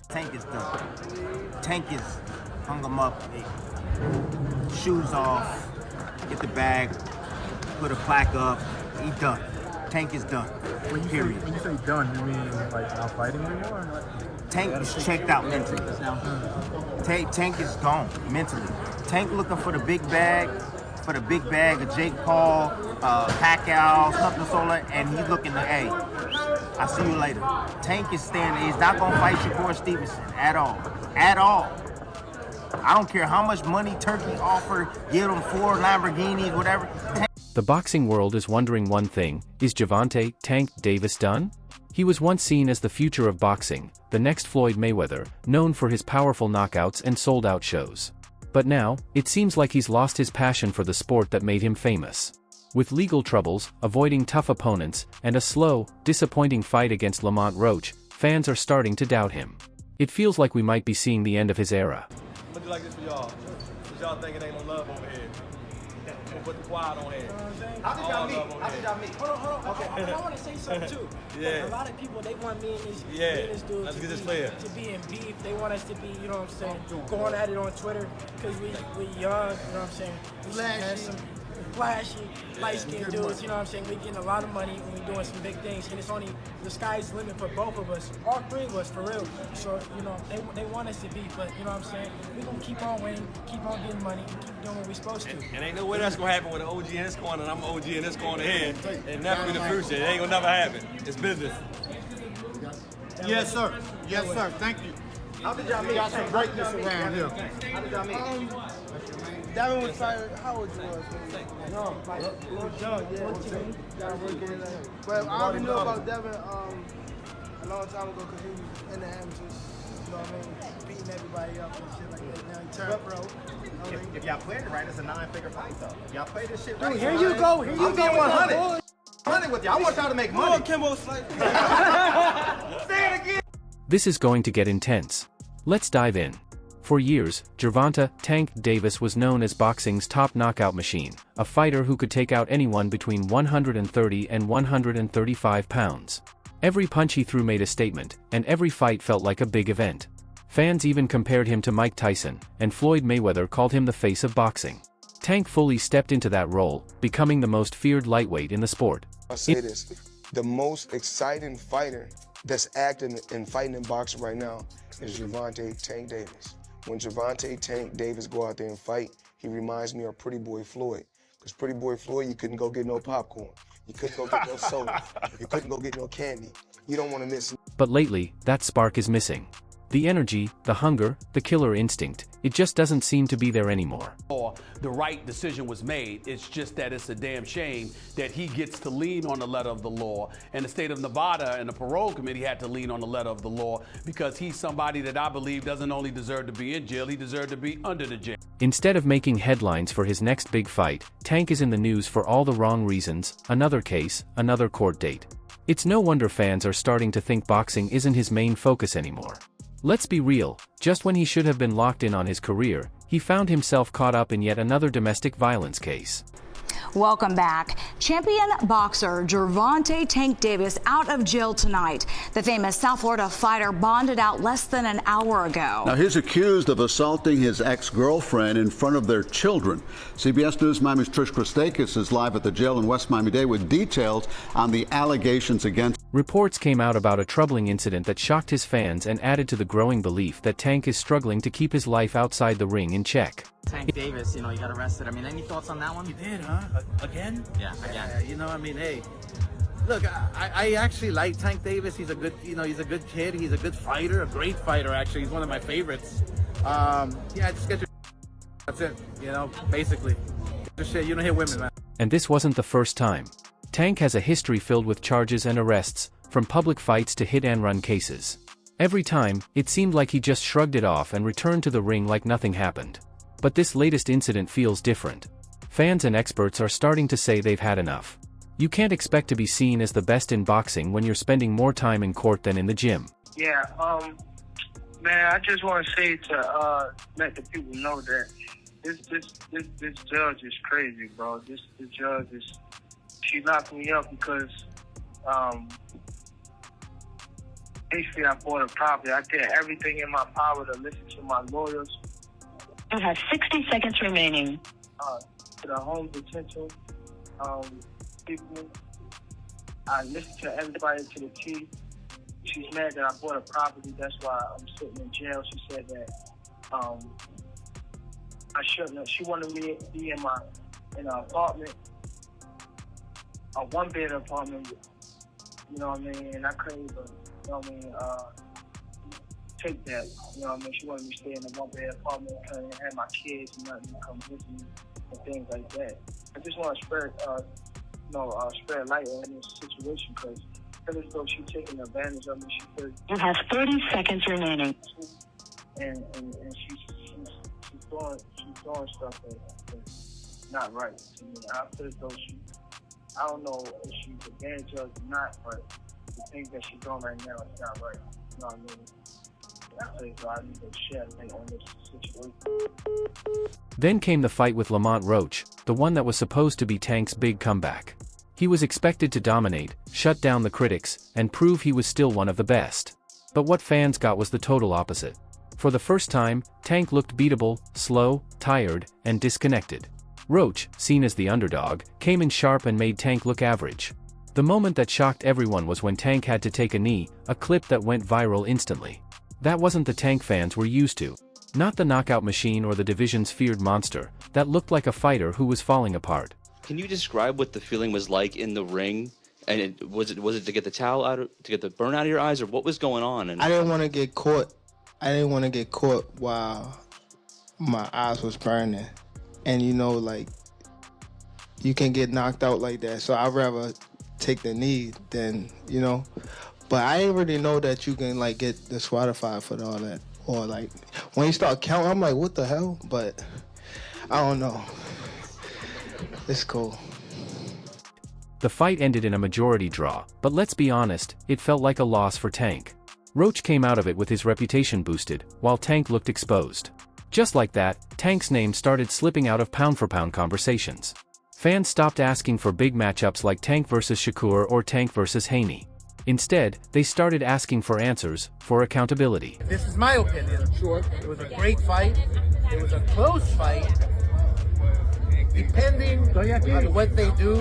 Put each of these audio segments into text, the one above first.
Tank is done. Tank is hung him up, shoes off, get the bag, put a plaque up. He done. Tank is done. When you say done, you mean like not fighting anymore? Tank is checked out mentally. Tank is gone mentally. Tank looking for the big bag, of Jake Paul, Pacquiao, something solo, and he's looking to, hey, I'll see you later. Tank is standing. He's not gonna fight Shakur Stevenson at all. At all. I don't care how much money Turkey offered, give him 4 Lamborghinis, whatever. The boxing world is wondering one thing: is Gervonta "Tank" Davis done? He was once seen as the future of boxing, the next Floyd Mayweather, known for his powerful knockouts and sold-out shows. But now, it seems like he's lost his passion for the sport that made him famous. With legal troubles, avoiding tough opponents, and a slow, disappointing fight against Lamont Roach, fans are starting to doubt him. It feels like we might be seeing the end of his era. I'll do like this for y'all. Cause y'all think it ain't no love over here. We'll put the quiet on here. How did y'all meet? Hold on. Okay, I want to say something too. Yeah. A lot of people, they want me and this, dude Let's to, get this be, clear. to be in beef. They want us to be, you know what I'm saying, going at it on Twitter because we young, you know what I'm saying, flashy, light-skinned dudes, you know what I'm saying, we getting a lot of money and we doing some big things, and it's only, the sky's the limit for both of us, all 3 of us, for real. So, you know, they want us to be, but, you know what I'm saying, we're going to keep on winning, keep on getting money, and keep doing what we're supposed to. And ain't no way that's going to happen with an OG in this corner and I'm an OG in this corner here. And never in the future. It ain't going to never happen. It's business. Yes, sir. Yes, sir. Thank you. How did y'all meet? Got some greatness around here. How did y'all meet? Devin was fired. How old you was? No, like, young, yeah. Well, I already knew about Devin a long time ago because he was in the amateurs. You know what I mean? Beating everybody up and shit like that. Now he turned pro. You know what I mean? If y'all played it right, it's a 9-figure fight, though. Y'all play this shit right. Dude, here you go. I'm being 100. 100 with y'all. I want y'all to make money. Kimbo Slight. Say it again. This is going to get intense. Let's dive in. For years, Gervonta "Tank" Davis was known as boxing's top knockout machine, a fighter who could take out anyone between 130 and 135 pounds. Every punch he threw made a statement, and every fight felt like a big event. Fans even compared him to Mike Tyson, and Floyd Mayweather called him the face of boxing. Tank fully stepped into that role, becoming the most feared lightweight in the sport. I'll say this, the most exciting fighter that's active and fighting in boxing right now is Gervonta "Tank" Davis. When Gervonta "Tank" Davis go out there and fight, he reminds me of Pretty Boy Floyd. Because Pretty Boy Floyd, you couldn't go get no popcorn. You couldn't go get no soda. You couldn't go get no candy. You don't want to miss. But lately, that spark is missing. The energy, the hunger, the killer instinct, it just doesn't seem to be there anymore. The right decision was made. It's just that it's a damn shame that he gets to lean on the letter of the law, and the state of Nevada and the parole committee had to lean on the letter of the law because he's somebody that I believe doesn't only deserve to be in jail, he deserved to be under the jail. Instead of making headlines for his next big fight, Tank is in the news for all the wrong reasons: another case, another court date. It's no wonder fans are starting to think boxing isn't his main focus anymore. Let's be real, just when he should have been locked in on his career, he found himself caught up in yet another domestic violence case. Welcome back. Champion boxer Gervonta "Tank" Davis out of jail tonight. The famous South Florida fighter bonded out less than an hour ago. Now he's accused of assaulting his ex-girlfriend in front of their children. CBS News Miami's Trish Christakis is live at the jail in West Miami-Dade with details on the allegations against. Reports came out about a troubling incident that shocked his fans and added to the growing belief that Tank is struggling to keep his life outside the ring in check. Tank Davis, you know, he got arrested. I mean, any thoughts on that one? You did, huh? Again? Yeah, again. You know, I mean, hey, look, I actually like Tank Davis. He's a good, he's a good kid. He's a good fighter, a great fighter, actually. He's one of my favorites. Yeah, just get your that's it, basically. Get your shit. You don't hit women, man. And this wasn't the first time. Tank has a history filled with charges and arrests, from public fights to hit-and-run cases. Every time, it seemed like he just shrugged it off and returned to the ring like nothing happened. But this latest incident feels different. Fans and experts are starting to say they've had enough. You can't expect to be seen as the best in boxing when you're spending more time in court than in the gym. Yeah, man, I just want to say to let the people know that this judge is crazy, bro. This judge she locked me up because basically I bought a property. I did everything in my power to listen to my lawyers. You have 60 seconds remaining. To the home detention people. I listened to everybody to the T. She's mad that I bought a property. That's why I'm sitting in jail. She said that I shouldn't have. She wanted me to be in an apartment, a one-bed apartment. You know what I mean? And I couldn't even, you know what I mean, take that. You know what I mean? She wanted me to stay in a one-bed apartment and have my kids and nothing to come visit me and things like that. I just want to spread light on this situation because I feel as though she's taking advantage of me. She feels You have 30 seconds remaining. and she's doing stuff that's not right to me. I feel as though I don't know if she's advantage of it or not, but the things that she's doing right now is not right. You know what I mean? I feel as though I need to shed light on this situation. Then came the fight with Lamont Roach, the one that was supposed to be Tank's big comeback. He was expected to dominate, shut down the critics, and prove he was still one of the best. But what fans got was the total opposite. For the first time, Tank looked beatable, slow, tired, and disconnected. Roach, seen as the underdog, came in sharp and made Tank look average. The moment that shocked everyone was when Tank had to take a knee, a clip that went viral instantly. That wasn't the Tank fans were used to. Not the knockout machine or the division's feared monster, that looked like a fighter who was falling apart. Can you describe what the feeling was like in the ring? And was it to get the towel out, to get the burn out of your eyes, or what was going on? And I didn't want to get caught. I didn't want to get caught while my eyes was burning. And you know, like, you can get knocked out like that. So I'd rather take the knee than, you know. But I didn't really know that you can, like, get disqualified for all that. Or, like, when you start counting, I'm like, what the hell? But I don't know. It's cool. The fight ended in a majority draw, but let's be honest, it felt like a loss for Tank. Roach came out of it with his reputation boosted, while Tank looked exposed. Just like that, Tank's name started slipping out of pound-for-pound conversations. Fans stopped asking for big matchups like Tank vs. Shakur or Tank vs. Haney. Instead, they started asking for answers, for accountability. This is my opinion. Sure. It was a great fight. It was a close fight. Depending on what they do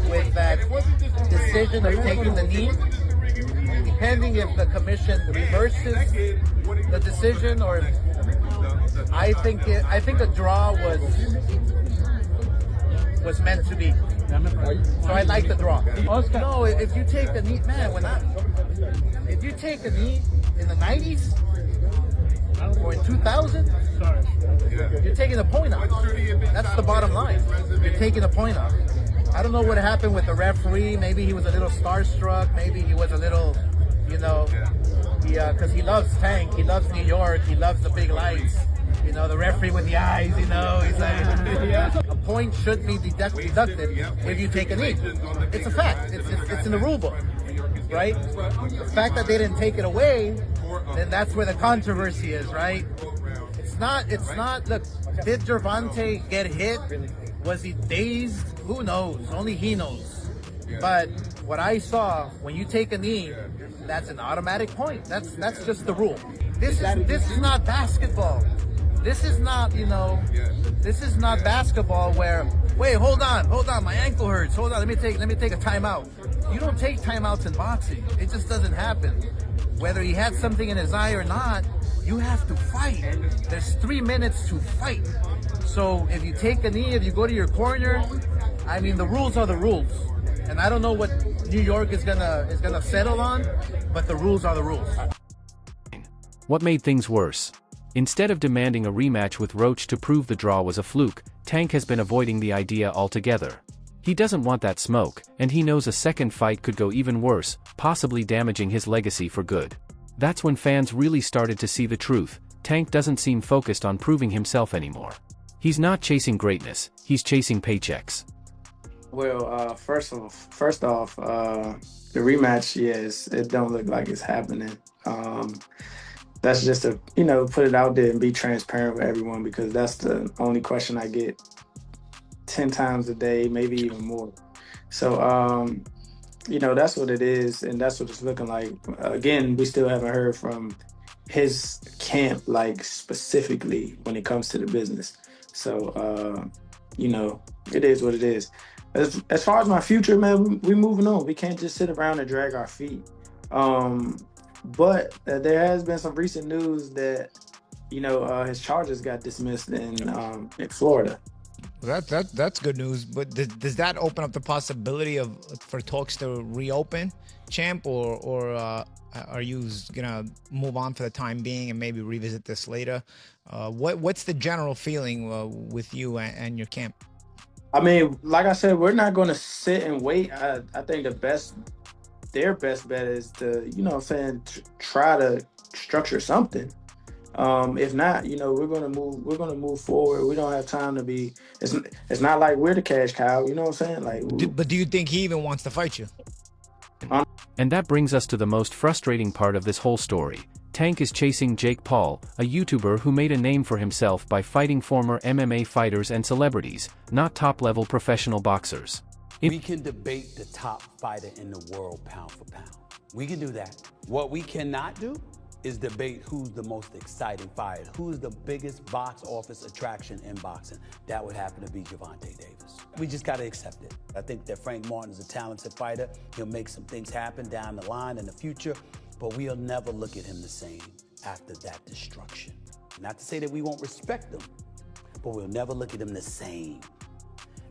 with that decision of taking the knee, depending if the commission reverses the decision, or I think the draw was meant to be. So I like the draw. No, if you take the knee, man, if you take a knee in the 90s or in 2000, you're taking a point off. That's the bottom line. You're taking a point off. I don't know what happened with the referee. Maybe he was a little starstruck. Maybe he was a little, you know, because he loves Tank. He loves New York. He loves the big lights. You know, the referee with the eyes, you know, he's like, a point should be deducted if you take a knee. It's a fact. It's in the rule book, right? The fact that they didn't take it away, then that's where the controversy is, right? It's not, look, did Gervonta get hit? Was he dazed? Who knows? Only he knows. But what I saw, when you take a knee, that's an automatic point. That's just the rule. This is not basketball. This is not, you know, this is not basketball where, wait, hold on, my ankle hurts. Hold on, let me take a timeout. You don't take timeouts in boxing. It just doesn't happen. Whether he had something in his eye or not, you have to fight. There's 3 minutes to fight. So if you take a knee, if you go to your corner, I mean, the rules are the rules. And I don't know what New York is gonna settle on, but the rules are the rules. What made things worse? Instead of demanding a rematch with Roach to prove the draw was a fluke, Tank has been avoiding the idea altogether. He doesn't want that smoke, and he knows a second fight could go even worse, possibly damaging his legacy for good. That's when fans really started to see the truth. Tank doesn't seem focused on proving himself anymore. He's not chasing greatness, he's chasing paychecks. Well, first off, the rematch, yes, it don't look like it's happening. That's just to, you know, put it out there and be transparent with everyone, because that's the only question I get 10 times a day, maybe even more. So That's what it is, and that's what it's looking like. Again, we still haven't heard from his camp, like specifically when it comes to the business. So, it is what it is. As far as my future, man, we moving on. We can't just sit around and drag our feet. But there has been some recent news that his charges got dismissed in Florida. That's good news. But does that open up the possibility for talks to reopen, Champ, or are you gonna move on for the time being and maybe revisit this later? What's the general feeling with you and your camp? I mean, like I said, we're not going to sit and wait. I think their best bet is to, try to structure something. If not, we're gonna move forward. We don't have time to be. It's not like we're the cash cow. You know what I'm saying? But do you think he even wants to fight you? And that brings us to the most frustrating part of this whole story. Tank is chasing Jake Paul, a YouTuber who made a name for himself by fighting former MMA fighters and celebrities, not top-level professional boxers. We can debate the top fighter in the world pound for pound. We can do that. What we cannot do is debate who's the most exciting fighter, who's the biggest box office attraction in boxing. That would happen to be Gervonta Davis. We just got to accept it. I think that Frank Martin is a talented fighter. He'll make some things happen down the line in the future, but we'll never look at him the same after that destruction. Not to say that we won't respect him, but we'll never look at him the same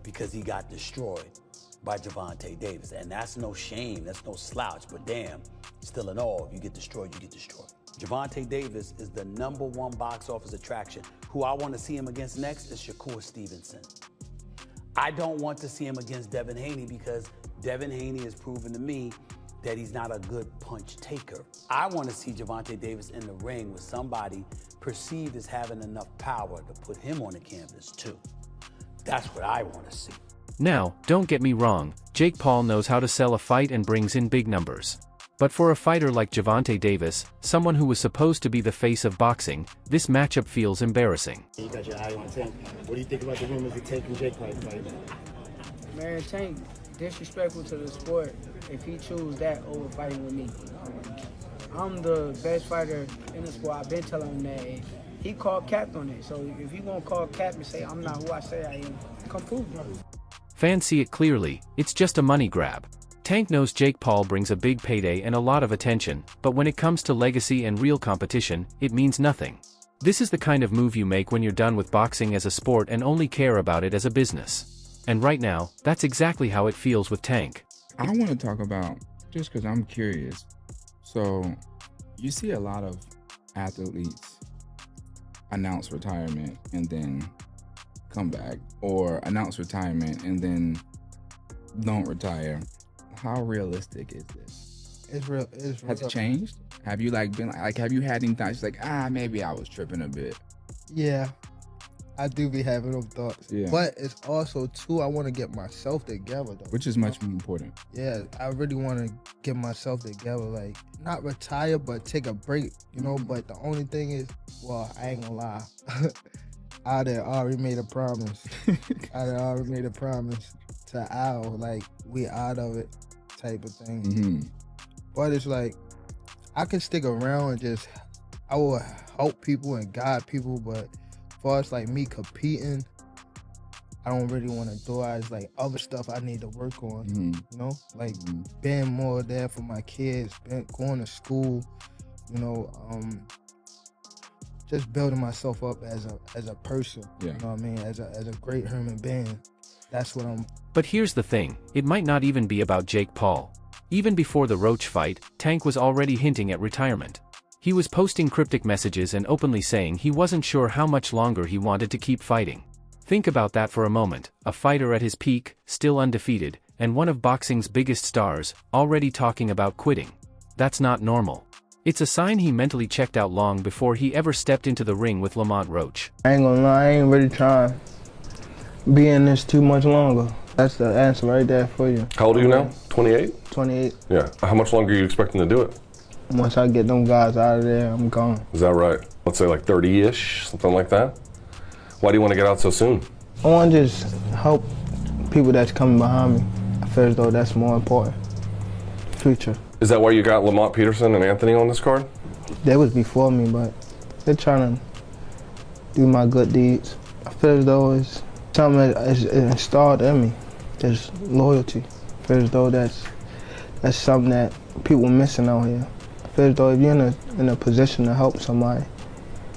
because he got destroyed by Gervonta Davis. And that's no shame, that's no slouch, but damn, still in all, if you get destroyed, you get destroyed. Gervonta Davis is the #1 box office attraction. Who I want to see him against next is Shakur Stevenson. I don't want to see him against Devin Haney because Devin Haney has proven to me that he's not a good punch taker. I want to see Gervonta Davis in the ring with somebody perceived as having enough power to put him on the canvas too. That's what I want to see. Now, don't get me wrong, Jake Paul knows how to sell a fight and brings in big numbers. But for a fighter like Gervonta Davis, someone who was supposed to be the face of boxing, this matchup feels embarrassing. You got your eye on Tank. What do you think about the rumors of Tank and Jake fight? Man, Tank disrespectful to the sport if he choose that over fighting with me. I'm the best fighter in the sport. I've been telling him that. He called cap on it. So if he won't call cap and say I'm not who I say I am, come prove it. Fans see it clearly, it's just a money grab. Tank knows Jake Paul brings a big payday and a lot of attention, but when it comes to legacy and real competition, it means nothing. This is the kind of move you make when you're done with boxing as a sport and only care about it as a business. And right now, that's exactly how it feels with Tank. I want to talk about, just because I'm curious, so you see a lot of athletes announce retirement and then come back, or announce retirement and then don't retire. How realistic is this? It's real. Has it changed? Have you been have you had any thoughts like, maybe I was tripping a bit? Yeah, I do be having those thoughts. Yeah. But it's also too, I want to get myself together though. Which is much more important. Yeah, I really want to get myself together, like not retire, but take a break, But the only thing is, well, I ain't gonna lie. I had already made a promise. To Al, like we out of it type of thing. Mm-hmm. But it's like I can stick around and I will help people and guide people, but as far as like me competing, I don't really want to do it. It's like other stuff I need to work on, like being more there for my kids, going to school, just building myself up as a person, yeah. You know what I mean, as a great human being. That's what I'm. But here's the thing, it might not even be about Jake Paul. Even before the Roach fight, Tank was already hinting at retirement. He was posting cryptic messages and openly saying he wasn't sure how much longer he wanted to keep fighting. Think about that for a moment, a fighter at his peak, still undefeated, and one of boxing's biggest stars, already talking about quitting. That's not normal. It's a sign he mentally checked out long before he ever stepped into the ring with Lamont Roach. I ain't gonna lie, I ain't really trying to be in this too much longer. That's the answer right there for you. How old are you now? 28? 28. Yeah. How much longer are you expecting to do it? Once I get them guys out of there, I'm gone. Is that right? Let's say like 30-ish, something like that? Why do you want to get out so soon? I want to just help people that's coming behind me. I feel as though that's more important. future. Is that why you got Lamont Peterson and Anthony on this card? They was before me, but they're trying to do my good deeds. I feel as though it's something that is installed in me. There's loyalty. I feel as though that's something that people are missing out here. I feel as though if you're in a position to help somebody,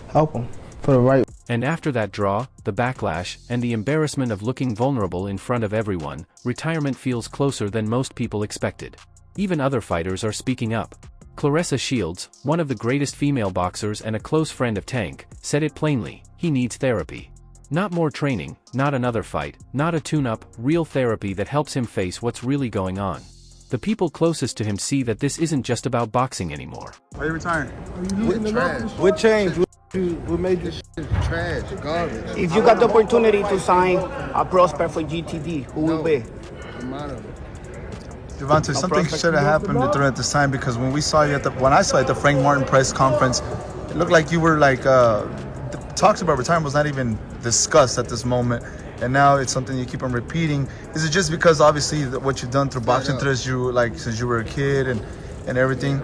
help them for the right. And after that draw, the backlash, and the embarrassment of looking vulnerable in front of everyone, retirement feels closer than most people expected. Even other fighters are speaking up. Claressa Shields, one of the greatest female boxers and a close friend of Tank, said it plainly: he needs therapy. Not more training, not another fight, not a tune-up, real therapy that helps him face what's really going on. The people closest to him see that this isn't just about boxing anymore. Are you retiring? What changed? What made this shit trash, garbage? If you got the opportunity to sign a prospect for GTD, who will be? Gervonta, something should have happened during this time, because when we saw you when I saw you at the Frank Martin press conference, it looked like you were like talks about retirement was not even discussed at this moment, and now it's something you keep on repeating. Is it just because obviously what you've done through boxing since you were a kid and everything?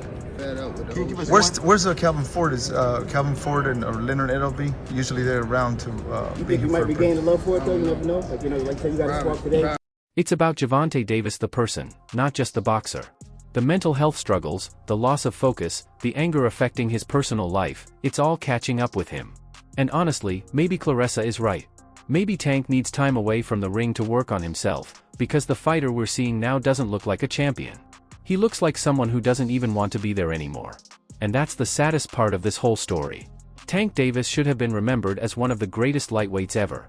Where's Calvin Ford? Is Calvin Ford or Leonard Edelby? Usually they're around to. You think you might be gaining love for it though? You never know. Like say you got a swap today. It's about Gervonta Davis the person, not just the boxer. The mental health struggles, the loss of focus, the anger affecting his personal life, it's all catching up with him. And honestly, maybe Claressa is right. Maybe Tank needs time away from the ring to work on himself, because the fighter we're seeing now doesn't look like a champion. He looks like someone who doesn't even want to be there anymore. And that's the saddest part of this whole story. Tank Davis should have been remembered as one of the greatest lightweights ever.